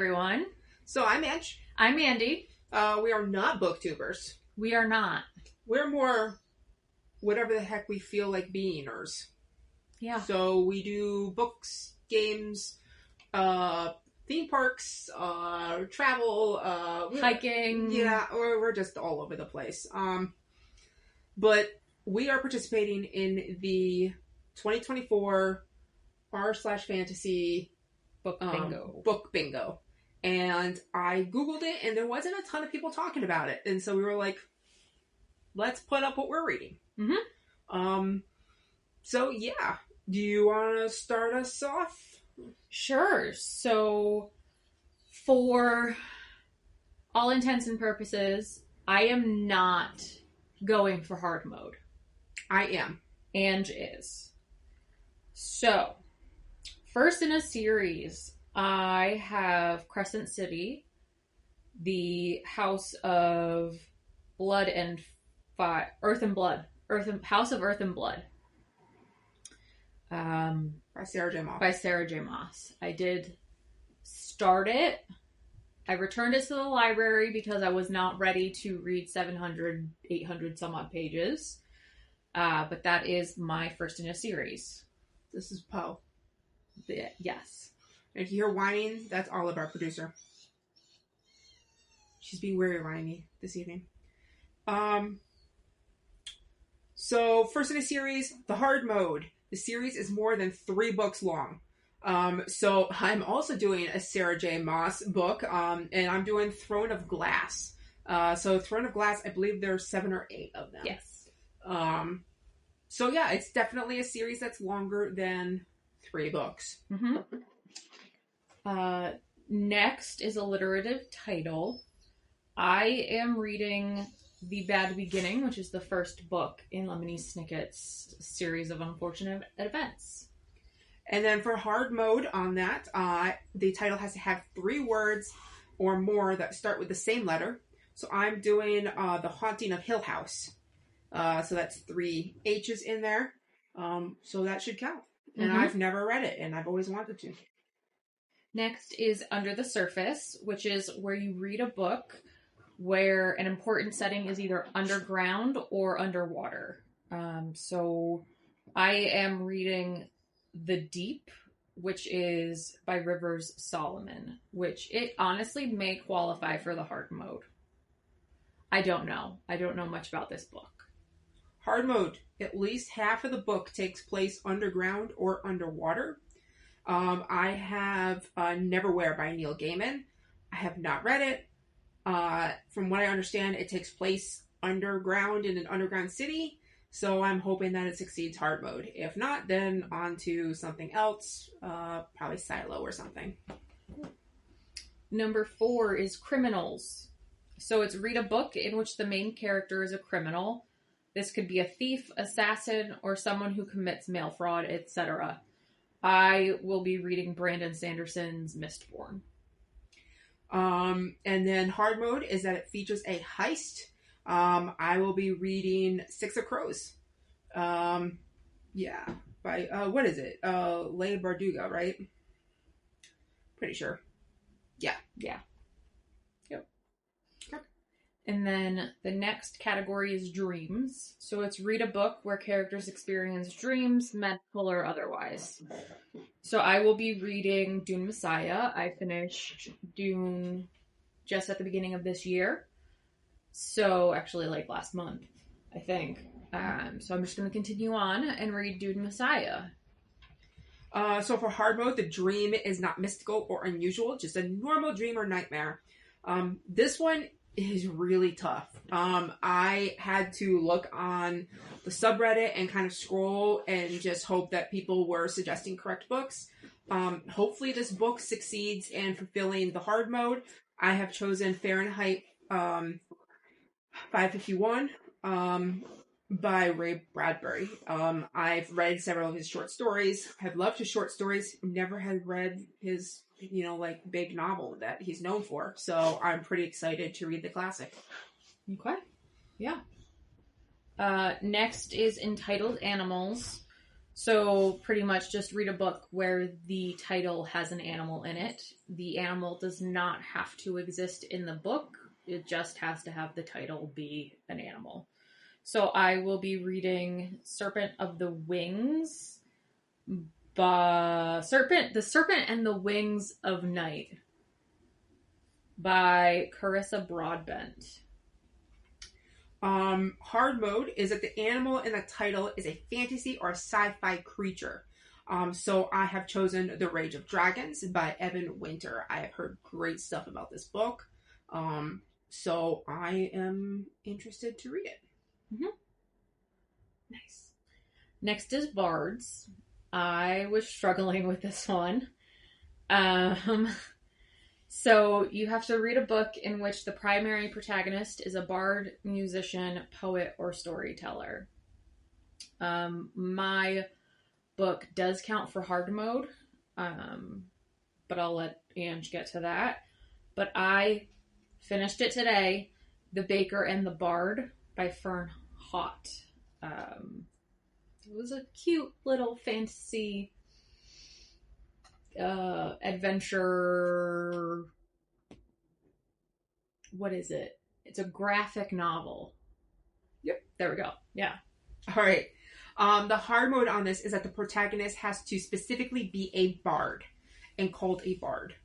everyone. So I'm Edge. I'm Andy. We are not booktubers. We are not. We're more whatever the heck we feel like beingers. Yeah. So we do books, games, theme parks, travel, hiking. Yeah, we're just all over the place. But we are participating in the 2024 r/fantasy Book bingo. And I Googled it, and there wasn't a ton of people talking about it. And so we were like, let's put up what we're reading. Mm-hmm. So, yeah. Do you want to start us off? Sure. So, for all intents and purposes, I am not going for hard mode. I am. Ange is. So, first in a series, I have Crescent City, the House of Blood and Fire, House of Earth and Blood. By Sarah J. Maas. By Sarah J. Maas. I did start it. I returned it to the library because I was not ready to read 700, 800 some odd pages. But that is my first in a series. This is Poe. Yes. And if you hear whining, that's Olive, our producer. She's being very whiny this evening. So, first in a series, the hard mode. The series is more than 3 books long. So, I'm also doing a Sarah J. Maas book, and I'm doing Throne of Glass. So, Throne of Glass, I believe there are 7 or 8 of them. Yes. So, yeah, it's definitely a series that's longer than 3 books. Mm-hmm. Next is Alliterative Title. I am reading The Bad Beginning, which is the first book in Lemony Snicket's series of unfortunate events. And then for hard mode on that, the title has to have 3 words or more that start with the same letter. So I'm doing The Haunting of Hill House. So that's 3 H's in there. So that should count. And I've never read it, and I've always wanted to. Next is Under the Surface, which is where you read a book where an important setting is either underground or underwater. So I am reading The Deep, which is by Rivers Solomon, which it honestly may qualify for the hard mode. I don't know. I don't know much about this book. Hard mode. At least half of the book takes place underground or underwater. I have Neverwhere by Neil Gaiman. I have not read it. From what I understand, it takes place underground in an underground city. So I'm hoping that it succeeds hard mode. If not, then on to something else. Probably Silo or something. Number 4 is Criminals. So it's read a book in which the main character is a criminal. This could be a thief, assassin, or someone who commits mail fraud, etc. I will be reading Brandon Sanderson's Mistborn. And then hard mode is that it features a heist. I will be reading Six of Crows. Yeah. By, what is it? Leigh Bardugo, right? Pretty sure. Yeah. Yeah. Yep. And then the next category is dreams. So it's read a book where characters experience dreams, medical or otherwise. So I will be reading Dune Messiah. I finished Dune just at the beginning of this year. So actually like last month, I think. So I'm just going to continue on and read Dune Messiah. So for hard mode, the dream is not mystical or unusual, just a normal dream or nightmare. This one is really tough. I had to look on the subreddit and kind of scroll and just hope that people were suggesting correct books. Hopefully this book succeeds in fulfilling the hard mode. I have chosen Fahrenheit 551 by Ray Bradbury. I've read several of his short stories. I've loved his short stories. Never had read his big novel that he's known for. So I'm pretty excited to read the classic. Okay. Yeah. Next is Entitled Animals, So pretty much just read a book where the title has an animal in it. The animal does not have to exist in the book. It just has to have the title be an animal. So I will be reading Serpent of the Wings, The Serpent and the Wings of Night by Carissa Broadbent. Hard mode is that the animal in the title is a fantasy or a sci-fi creature. So I have chosen The Rage of Dragons by Evan Winter. I have heard great stuff about this book. So I am interested to read it. Mm-hmm. Nice. Next is Bards. I was struggling with this one. So you have to read a book in which the primary protagonist is a bard, musician, poet, or storyteller. My book does count for hard mode, but I'll let Ange get to that. But I finished it today, The Baker and the Bard by Fern Hott. It was a cute little fantasy adventure. What is it? It's a graphic novel. Yep. There we go. Yeah. All right. The hard mode on this is that the protagonist has to specifically be a bard and called a bard.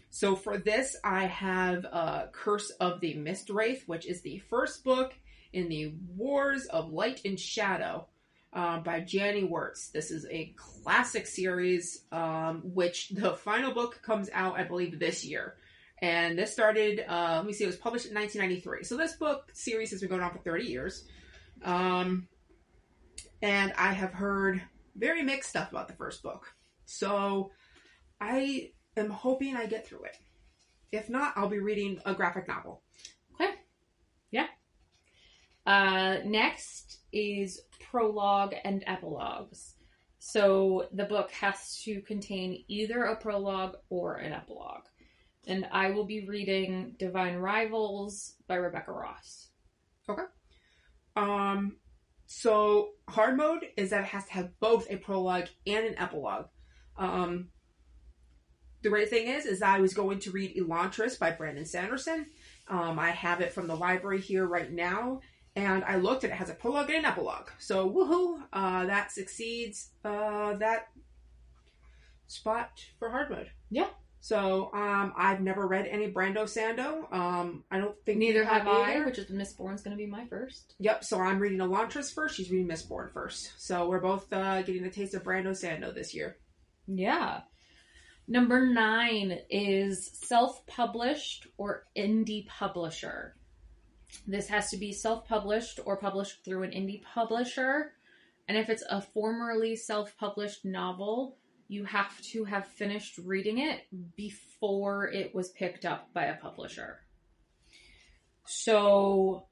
So for this, I have Curse of the Mist Wraith, which is the first book in the Wars of Light and Shadow by Janny Wirtz. This is a classic series, which the final book comes out, I believe, this year. And this started, let me see, it was published in 1993. So this book series has been going on for 30 years. And I have heard very mixed stuff about the first book. So I am hoping I get through it. If not, I'll be reading a graphic novel. Okay. Yeah. Next is Prologue and Epilogues. So the book has to contain either a prologue or an epilogue. And I will be reading Divine Rivals by Rebecca Ross. Okay. So hard mode is that it has to have both a prologue and an epilogue. The great thing is I was going to read Elantris by Brandon Sanderson. I have it from the library here right now, and I looked and it has a prologue and an epilogue. So woohoo! That succeeds that spot for hard mode. Yeah. So I've never read any Brando Sando. I don't think neither have I, which is Mistborn's going to be my first. Yep. So I'm reading Elantris first. She's reading Mistborn first. So we're both getting a taste of Brando Sando this year. Yeah. Number 9 is self-published or indie publisher. This has to be self-published or published through an indie publisher. And if it's a formerly self-published novel, you have to have finished reading it before it was picked up by a publisher. So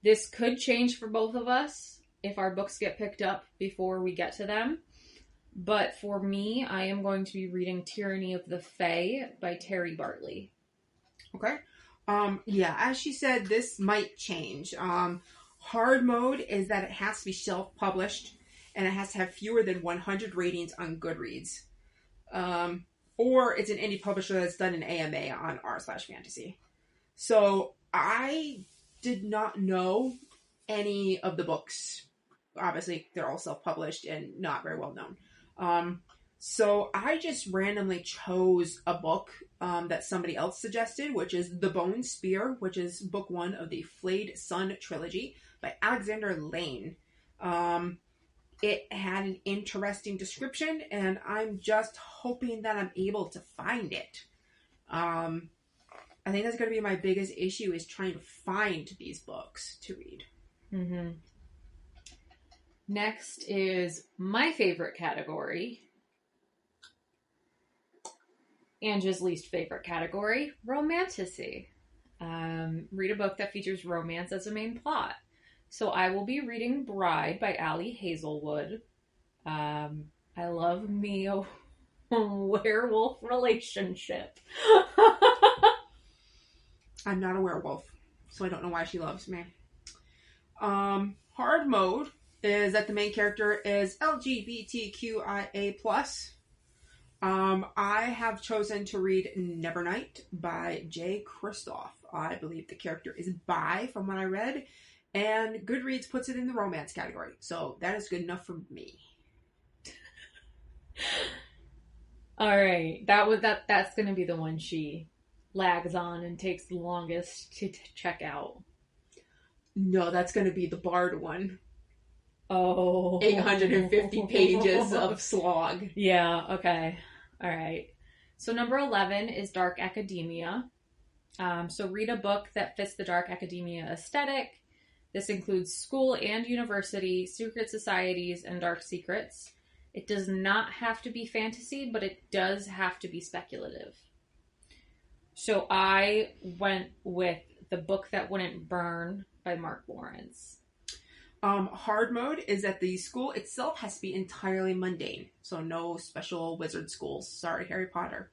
this could change for both of us if our books get picked up before we get to them. But for me, I am going to be reading Tyranny of the Fae by Terry Bartley. Okay. Yeah, as she said, this might change. Hard mode is that it has to be self-published and it has to have fewer than 100 ratings on Goodreads. Or it's an indie publisher that's done an AMA on r/fantasy. So I did not know any of the books. Obviously, they're all self-published and not very well known. So I just randomly chose a book that somebody else suggested, which is The Bone Spear, which is book 1 of the Flayed Sun trilogy by Alexander Lane. It had an interesting description, and I'm just hoping that I'm able to find it. I think that's going to be my biggest issue, is trying to find these books to read. Mm-hmm. Next is my favorite category. Ange's least favorite category, Romantasy. Read a book that features romance as a main plot. So I will be reading Bride by Allie Hazelwood. I love me a werewolf relationship. I'm not a werewolf, so I don't know why she loves me. Hard mode is that the main character is LGBTQIA+. I have chosen to read Nevernight by Jay Kristoff. I believe the character is bi from what I read, and Goodreads puts it in the romance category, so that is good enough for me. All right, that's going to be the one she lags on and takes the longest to check out. No, that's going to be the Bard one. Oh. 850 pages of slog. Yeah, okay. All right. So number 11 is Dark Academia. So read a book that fits the Dark Academia aesthetic. This includes school and university, secret societies, and dark secrets. It does not have to be fantasy, but it does have to be speculative. So I went with The Book That Wouldn't Burn by Mark Lawrence. Hard mode is that the school itself has to be entirely mundane. So no special wizard schools. Sorry, Harry Potter.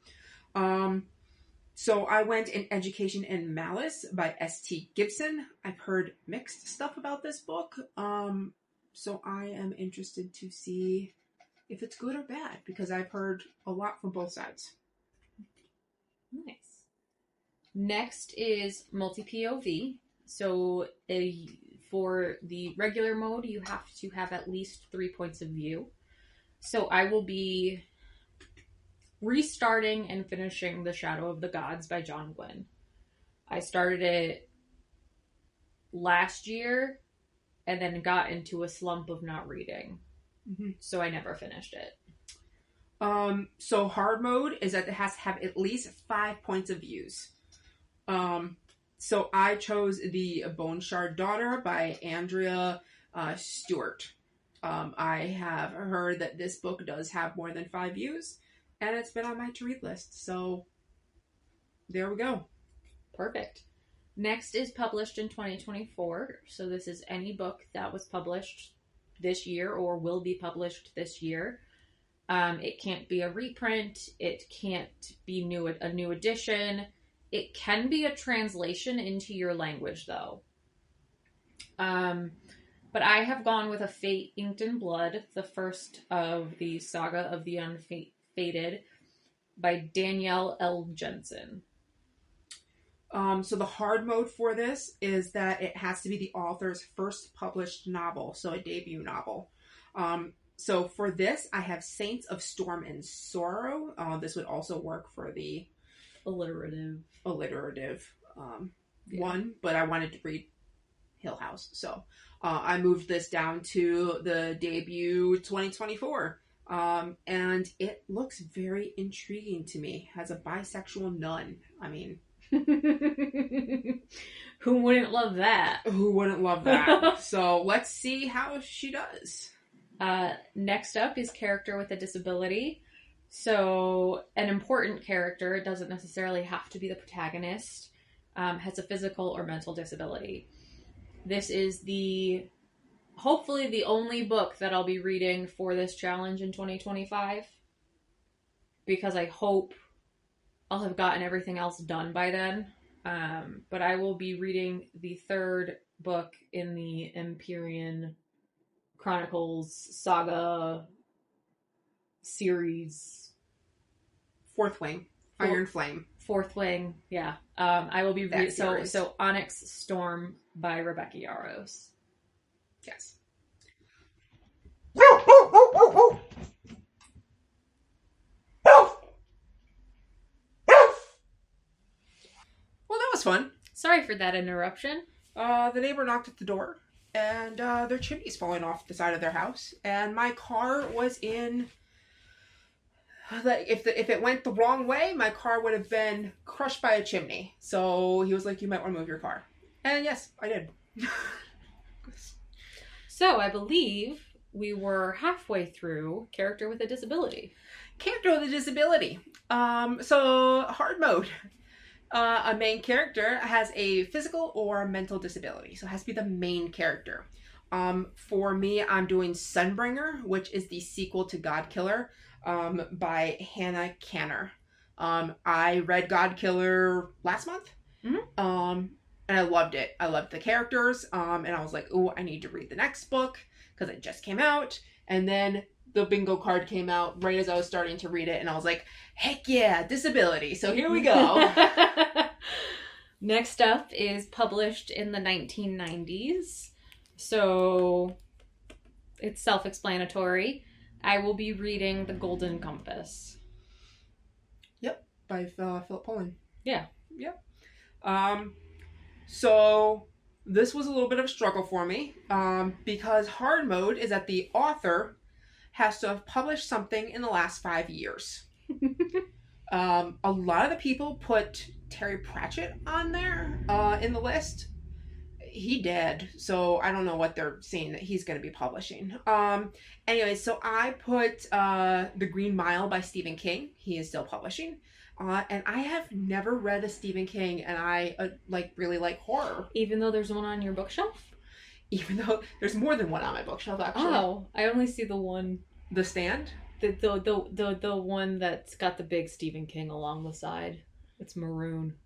So I went in Education and Malice by S.T. Gibson. I've heard mixed stuff about this book. So I am interested to see if it's good or bad, because I've heard a lot from both sides. Nice. Next is multi-POV. So for the regular mode, you have to have at least 3 points of view. So I will be restarting and finishing The Shadow of the Gods by John Gwynne. I started it last year and then got into a slump of not reading. Mm-hmm. So I never finished it. So hard mode is that it has to have at least 5 points of views. So I chose The Bone Shard Daughter by Andrea Stewart. I have heard that this book does have more than 5 views, and it's been on my to-read list. So there we go. Perfect. Next is published in 2024. So this is any book that was published this year or will be published this year. It can't be a reprint. It can't be a new edition. It can be a translation into your language, though. But I have gone with A Fate Inked in Blood, the first of the Saga of the Unfated by Danielle L. Jensen. So the hard mode for this is that it has to be the author's first published novel, so a debut novel. So for this, I have Saints of Storm and Sorrow. This would also work for the alliterative one, but I wanted to read Hill House, so I moved this down to the debut 2024, and it looks very intriguing to me. It has a bisexual nun. I mean, who wouldn't love that? Who wouldn't love that? So let's see how she does. Next up is Character with a Disability. So an important character, it doesn't necessarily have to be the protagonist, has a physical or mental disability. This is hopefully the only book that I'll be reading for this challenge in 2025, because I hope I'll have gotten everything else done by then. But I will be reading the third book in the Empyrean Chronicles Saga series. Fourth Wing. Iron Flame. Fourth Wing, yeah. I will be reading so Onyx Storm by Rebecca Yarros. Yes. Well, that was fun. Sorry for that interruption. The neighbor knocked at the door, and their chimney's falling off the side of their house, and my car was in... If it went the wrong way, my car would have been crushed by a chimney. So he was like, you might want to move your car. And yes, I did. So I believe we were halfway through Character with a Disability. Character with a Disability. So hard mode. A main character has a physical or mental disability. So it has to be the main character. For me, I'm doing Sunbringer, which is the sequel to Godkiller. By Hannah Canner. I read Godkiller last month. Mm-hmm. And I loved it. I loved the characters. And I was like, oh, I need to read the next book because it just came out. And then the bingo card came out right as I was starting to read it, and I was like, heck yeah, disability. So here we go. Next up is published in the 1990s. So it's self-explanatory. I will be reading The Golden Compass. Yep, by Philip Pullman. Yeah. Yep. So this was a little bit of a struggle for me because hard mode is that the author has to have published something in the last 5 years. A lot of the people put Terry Pratchett on there in the list. He did, so I don't know what they're saying that he's going to be publishing. Anyway, so I put The Green Mile by Stephen King. He is still publishing. And I have never read a Stephen King, and I really like horror. Even though there's one on your bookshelf? Even though there's more than one on my bookshelf, actually. Oh, I only see the one. The Stand? The one that's got the big Stephen King along the side. It's maroon.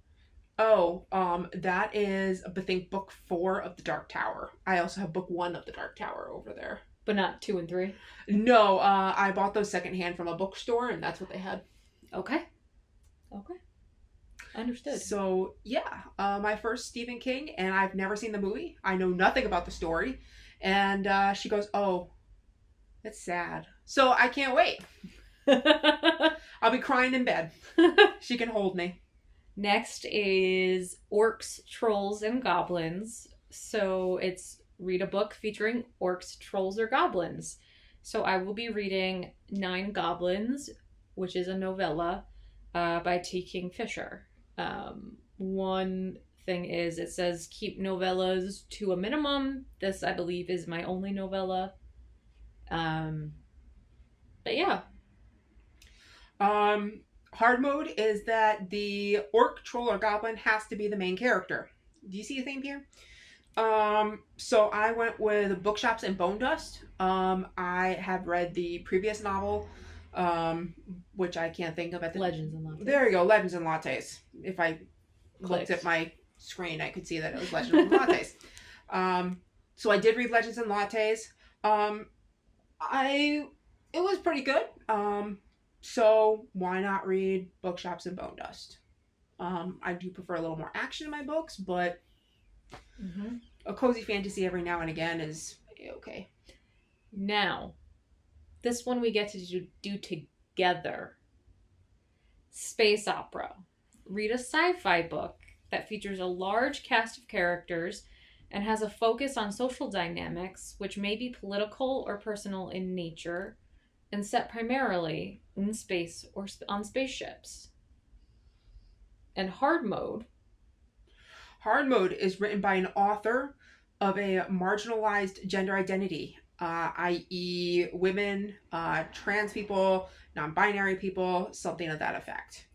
Oh, that is, I think, book 4 of The Dark Tower. I also have book 1 of The Dark Tower over there. But not 2 and 3? No, I bought those secondhand from a bookstore, and that's what they had. Okay. Understood. So, yeah, my first Stephen King, and I've never seen the movie. I know nothing about the story. And she goes, oh, it's sad. So I can't wait. I'll be crying in bed. She can hold me. Next is Orcs, Trolls, and Goblins. So it's read a book featuring orcs, trolls, or goblins. So I will be reading 9 Goblins, which is a novella by T. Kingfisher. One thing is it says keep novellas to a minimum. This, I believe, is my only novella. But yeah. Hard mode is that the orc, troll, or goblin has to be the main character. Do you see a theme here? So I went with Bookshops and Bone Dust. I have read the previous novel, which I can't think of at the... Legends and Lattes. There you go, Legends and Lattes. If I looked at my screen, I could see that it was Legends and Lattes. So I did read Legends and Lattes. It was pretty good. So why not read Bookshops and Bone Dust? I do prefer a little more action in my books, but a cozy fantasy every now and again is okay. Now, this one we get to do together. Space opera. Read a sci-fi book that features a large cast of characters and has a focus on social dynamics, which may be political or personal in nature, and set primarily in space or on spaceships. And hard mode. Hard mode is written by an author of a marginalized gender identity, i.e. women, trans people, non-binary people, something of that effect.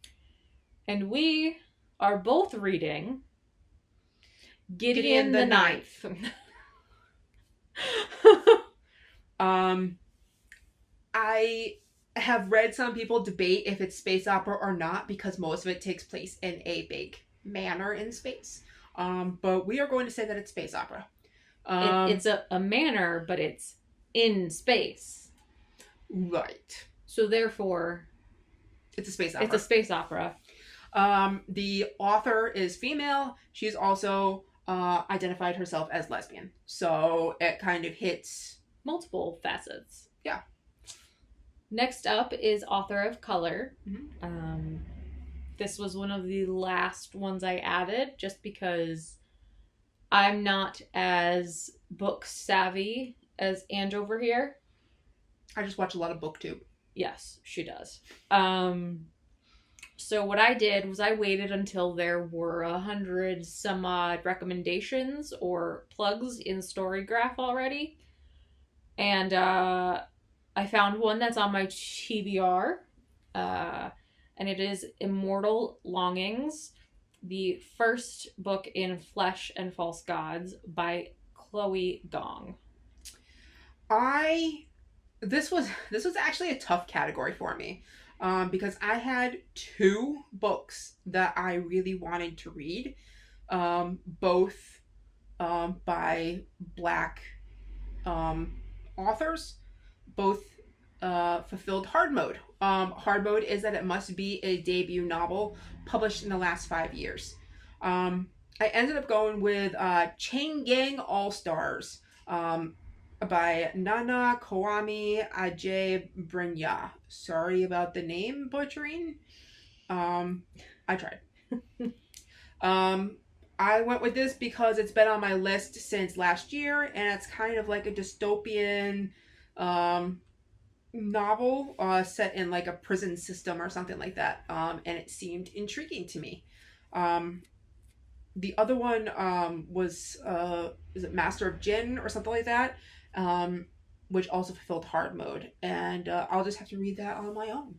And we are both reading Gideon the Ninth. I have read some people debate if it's space opera or not because most of it takes place in a big manor in space. But we are going to say that it's space opera. It's a manor, but it's in space. Right. So therefore... It's a space opera. It's a space opera. The author is female. She's also identified herself as lesbian. So it kind of hits... multiple facets. Yeah. Next up is Author of Color. This was one of the last ones I added just because I'm not as book savvy as Ange over here. I just watch a lot of BookTube. Yes, she does. So what I did was I waited until there were 100 some odd recommendations or plugs in Storygraph already. And I found one that's on my TBR. And it is Immortal Longings, the first book in Flesh and False Gods by Chloe Gong. This was actually a tough category for me because I had 2 books that I really wanted to read, both by Black authors both fulfilled hard mode. Hard mode is that it must be a debut novel published in the last 5 years. I ended up going with Chain Gang All Stars by Nana Kawami Ajay Brinya. Sorry about the name butchering. I tried. I went with this because it's been on my list since last year, and it's kind of like a dystopian novel set in like a prison system or something like that, and it seemed intriguing to me. The other one was is it Master of Jinn or something like that, which also fulfilled hard mode, and I'll just have to read that on my own.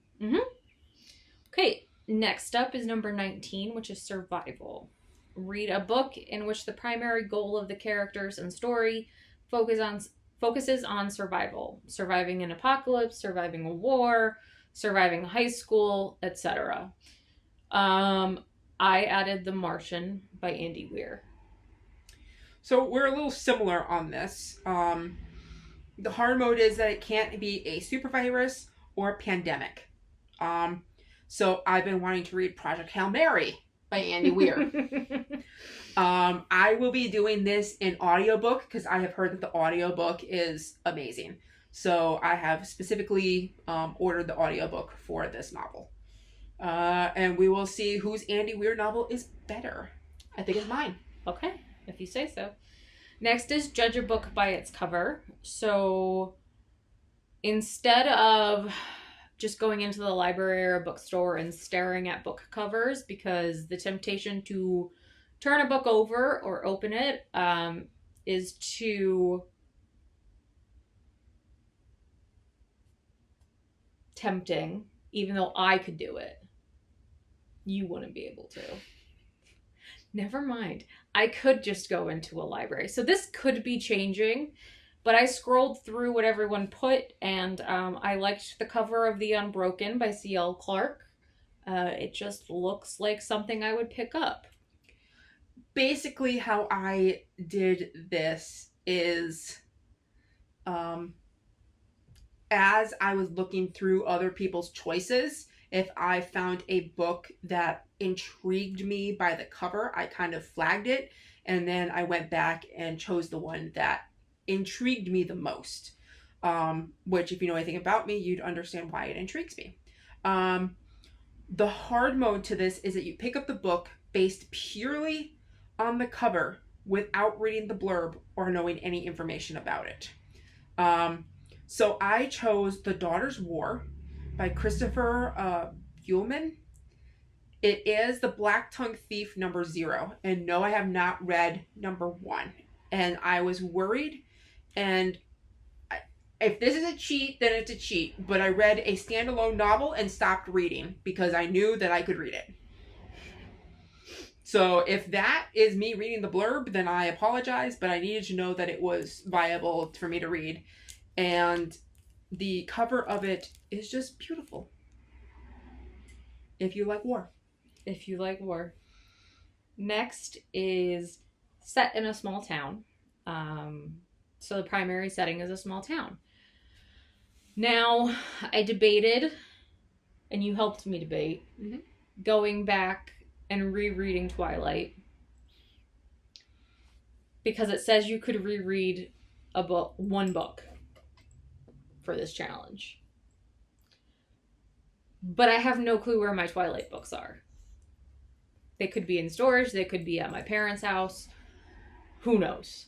Okay, next up is number 19, which is survival. Read a book in which the primary goal of the characters and story focuses on survival. Surviving an apocalypse, surviving a war, surviving high school, etc. I added The Martian by Andy Weir. So we're a little similar on this. The hard mode is that it can't be a supervirus or a pandemic. So I've been wanting to read Project Hail Mary by Andy Weir. I will be doing this in audiobook because I have heard that the audiobook is amazing. So I have specifically ordered the audiobook for this novel. And we will see whose Andy Weir novel is better. I think it's mine. Okay, if you say so. Next is judge a book by its cover. So instead of just going into the library or a bookstore and staring at book covers, because the temptation to turn a book over or open it is too tempting, even though I could do it. You wouldn't be able to. Never mind. I could just go into a library. So this could be changing, but I scrolled through what everyone put, and I liked the cover of The Unbroken by C.L. Clarke. It just looks like something I would pick up. Basically, how I did this is, as I was looking through other people's choices, if I found a book that intrigued me by the cover, I kind of flagged it, and then I went back and chose the one that intrigued me the most. Which, if you know anything about me, you'd understand why it intrigues me. The hard mode to this is that you pick up the book based purely on the cover without reading the blurb or knowing any information about it. So I chose The Daughter's War by Christopher Ullman. It is the Black Tongue Thief number 0. And no, I have not read number 1. And I was worried. And if this is a cheat, then it's a cheat. But I read a standalone novel and stopped reading because I knew that I could read it. So if that is me reading the blurb, then I apologize. But I needed to know that it was viable for me to read. And the cover of it is just beautiful. If you like war. If you like war. Next is set in a small town. So the primary setting is a small town. Now, I debated, and you helped me debate, going back and rereading Twilight. Because it says you could reread one book for this challenge. But I have no clue where my Twilight books are. They could be in storage. They could be at my parents' house. Who knows?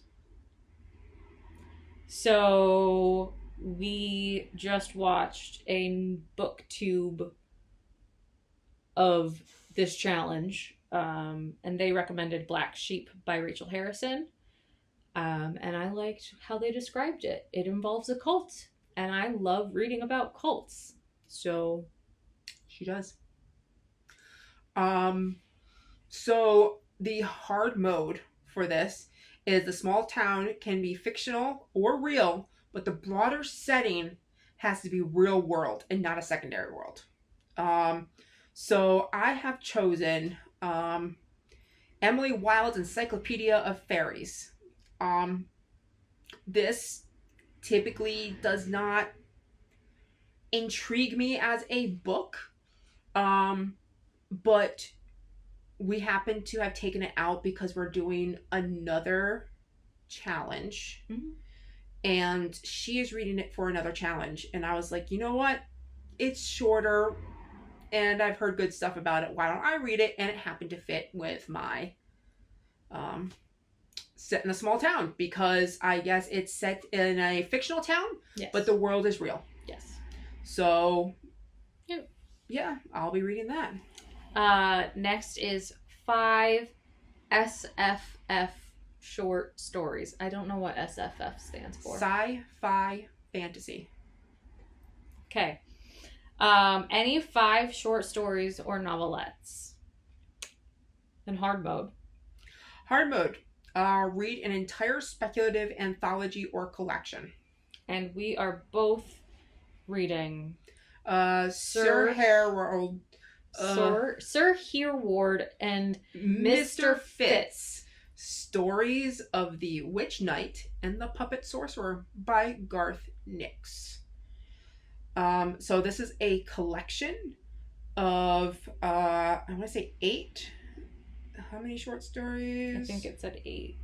So we just watched a booktube of this challenge. And they recommended Black Sheep by Rachel Harrison. And I liked how they described it. It involves a cult. And I love reading about cults. So she does. So the hard mode for this is the small town can be fictional or real, but the broader setting has to be real world and not a secondary world. So I have chosen Emily Wilde's Encyclopedia of Fairies. This typically does not intrigue me as a book. But we happen to have taken it out because we're doing another challenge. Mm-hmm. And she is reading it for another challenge. And I was like, you know what? It's shorter and I've heard good stuff about it. Why don't I read it? And it happened to fit with my set in a small town, because I guess it's set in a fictional town, yes, but the world is real. Yes. So, yep. Yeah, I'll be reading that. Next is 5 SFF Short Stories. I don't know what SFF stands for. Sci-fi fantasy. Okay. Any 5 short stories or novelettes. In hard mode. Hard mode. Read an entire speculative anthology or collection. And we are both reading Sir Harold, Sir Hereward and Mr. Fitz. Stories of the Witch Knight and the Puppet Sorcerer by Garth Nix. So this is a collection of I want to say 8. How many short stories? I think it said 8.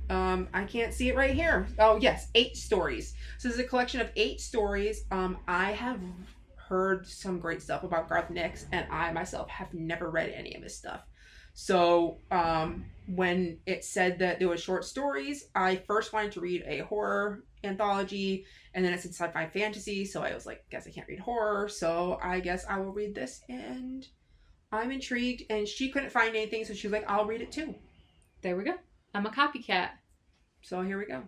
I can't see it right here. Oh yes, 8 stories. So this is a collection of 8 stories. I have heard some great stuff about Garth Nix, and I myself have never read any of his stuff. So when it said that there was short stories, I first wanted to read a horror anthology, and then it said sci-fi fantasy, so I was like, guess I can't read horror, so I guess I will read this, and I'm intrigued. And she couldn't find anything, so she was like, I'll read it too. There we go. I'm a copycat. So here we go.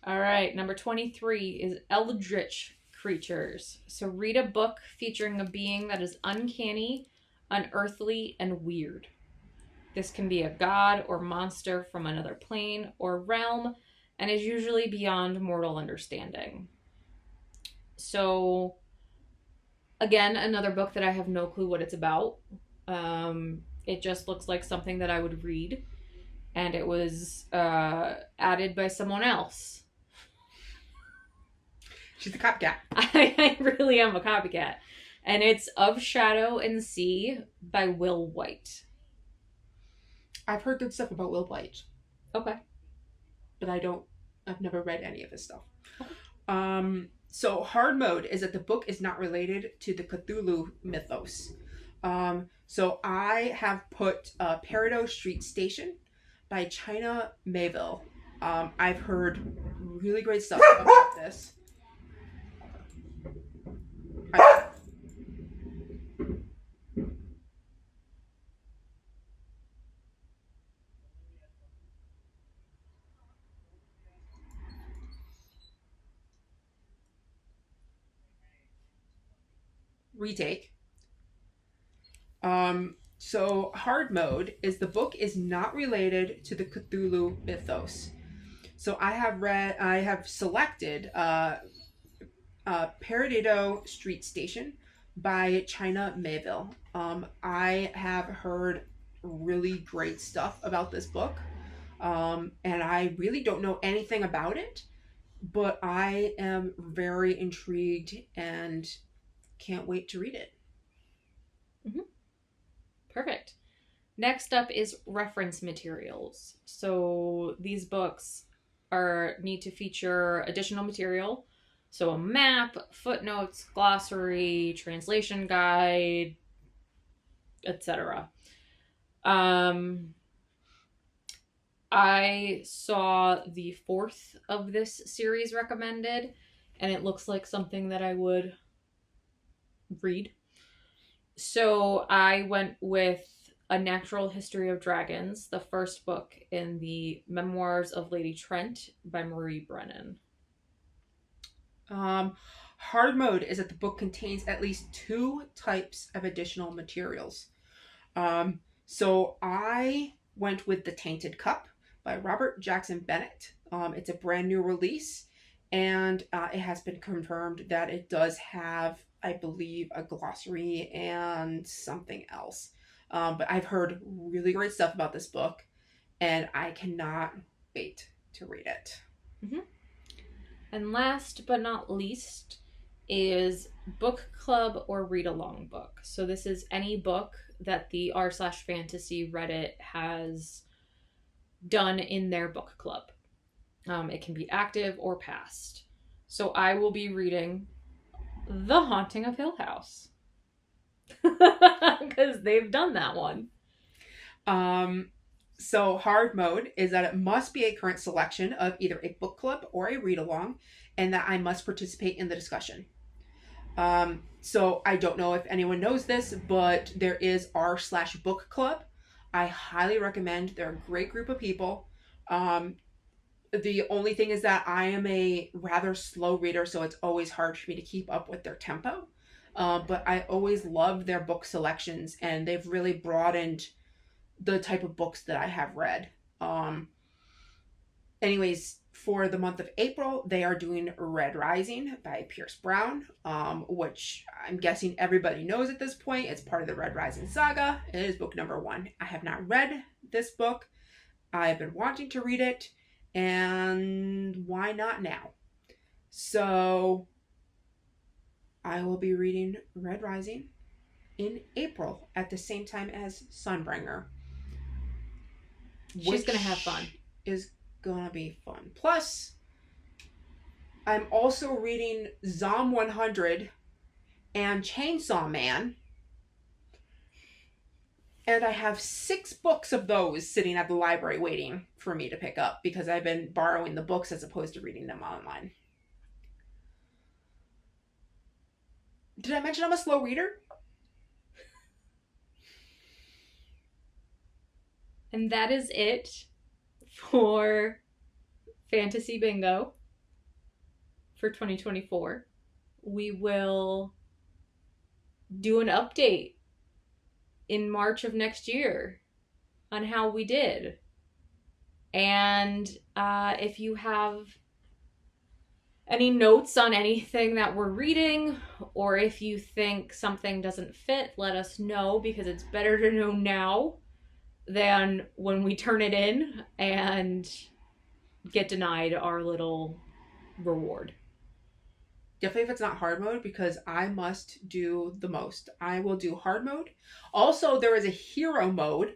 All right, number 23 is Eldritch Creatures. So read a book featuring a being that is uncanny, unearthly, and weird. This can be a god or monster from another plane or realm, and is usually beyond mortal understanding. So, again, another book that I have no clue what it's about. It just looks like something that I would read, and it was added by someone else. She's a copycat. I really am a copycat. And it's Of Shadow and Sea by Will White. I've heard good stuff about Will White. Okay. But I've never read any of his stuff. Okay. So hard mode is that the book is not related to the Cthulhu mythos. So I have put Peridot Street Station by China Mayville. I've heard really great stuff about this. Retake. So hard mode is the book is not related to the Cthulhu mythos. So I have selected Peridot Street Station by China Mayville. I have heard really great stuff about this book. And I really don't know anything about it, but I am very intrigued and can't wait to read it. Mm-hmm. Perfect. Next up is reference materials. So these books need to feature additional material. So a map, footnotes, glossary, translation guide, etc. I saw the 4th of this series recommended, and it looks like something that I would read. So I went with A Natural History of Dragons, the first book in the Memoirs of Lady Trent by Marie Brennan. Hard mode is that the book contains at least 2 types of additional materials. So I went with The Tainted Cup by Robert Jackson Bennett. It's a brand new release, and it has been confirmed that it does have, I believe, a glossary and something else. But I've heard really great stuff about this book, and I cannot wait to read it. Mm-hmm. And last but not least is book club or read along book. So this is any book that the r/fantasy Reddit has done in their book club. It can be active or past. So I will be reading The Haunting of Hill House. Because they've done that one. So hard mode is that it must be a current selection of either a book club or a read along, and that I must participate in the discussion. So I don't know if anyone knows this, but there is r/book club. I highly recommend. They're a great group of people. The only thing is that I am a rather slow reader, so it's always hard for me to keep up with their tempo. But I always love their book selections, and they've really broadened the type of books that I have read. Anyways, for the month of April, they are doing Red Rising by Pierce Brown, which I'm guessing everybody knows at this point. It's part of the Red Rising saga. It is book number 1. I have not read this book. I've been wanting to read it, and why not now? So I will be reading Red Rising in April at the same time as Sunbringer. She's going to have fun. Is going to be fun. Plus, I'm also reading Zom 100 and Chainsaw Man. And I have 6 books of those sitting at the library waiting for me to pick up because I've been borrowing the books as opposed to reading them online. Did I mention I'm a slow reader? And that is it for Fantasy Bingo for 2024. We will do an update in March of next year on how we did. And if you have any notes on anything that we're reading, or if you think something doesn't fit, let us know, because it's better to know now than when we turn it in and get denied our little reward. Definitely if it's not hard mode, because I must do the most. I will do hard mode. Also, there is a hero mode,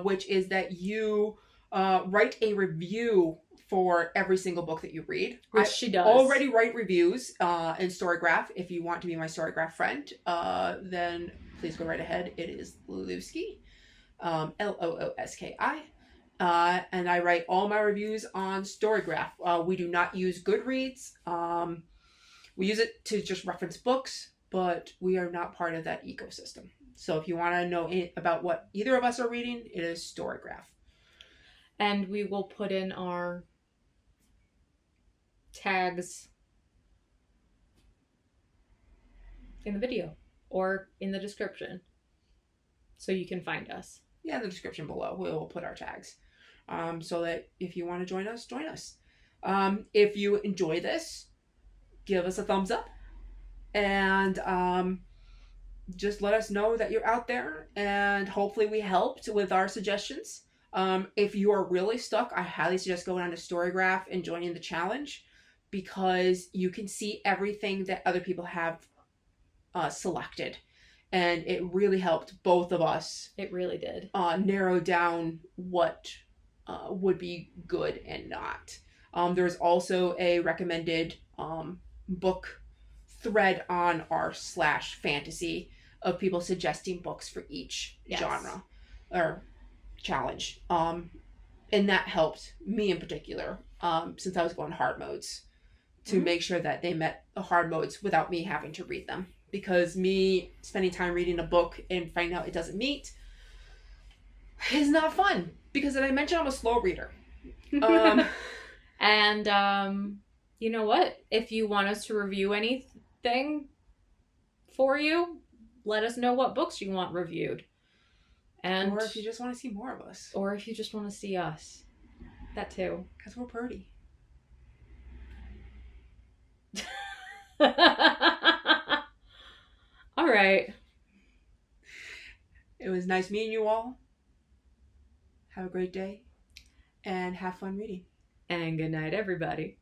which is that you write a review for every single book that you read. Which she does. Already write reviews in Storygraph. If you want to be my Storygraph friend, then please go right ahead. It is Looski. Looski. And I write all my reviews on Storygraph. We do not use Goodreads. We use it to just reference books, but we are not part of that ecosystem. So if you want to know about what either of us are reading, it is Storygraph. And we will put in our tags in the video or in the description so you can find us. Yeah, in the description below, we will put our tags. So that if you want to join us, join us. If you enjoy this, give us a thumbs up. And just let us know that you're out there. And hopefully we helped with our suggestions. If you are really stuck, I highly suggest going on to Storygraph and joining the challenge, because you can see everything that other people have selected. And it really helped both of us. It really did. Narrow down what would be good and not. There's also a recommended book thread on r/fantasy of people suggesting books for each genre or challenge. And that helped me in particular, since I was going hard modes, to make sure that they met the hard modes without me having to read them. Because me spending time reading a book and finding out it doesn't meet is not fun. Because as I mentioned, I'm a slow reader. And you know what? If you want us to review anything for you, let us know what books you want reviewed. And or if you just want to see more of us. Or if you just want to see us. That too. Because we're pretty. All right. It was nice meeting you all. Have a great day. And have fun reading. And good night, everybody.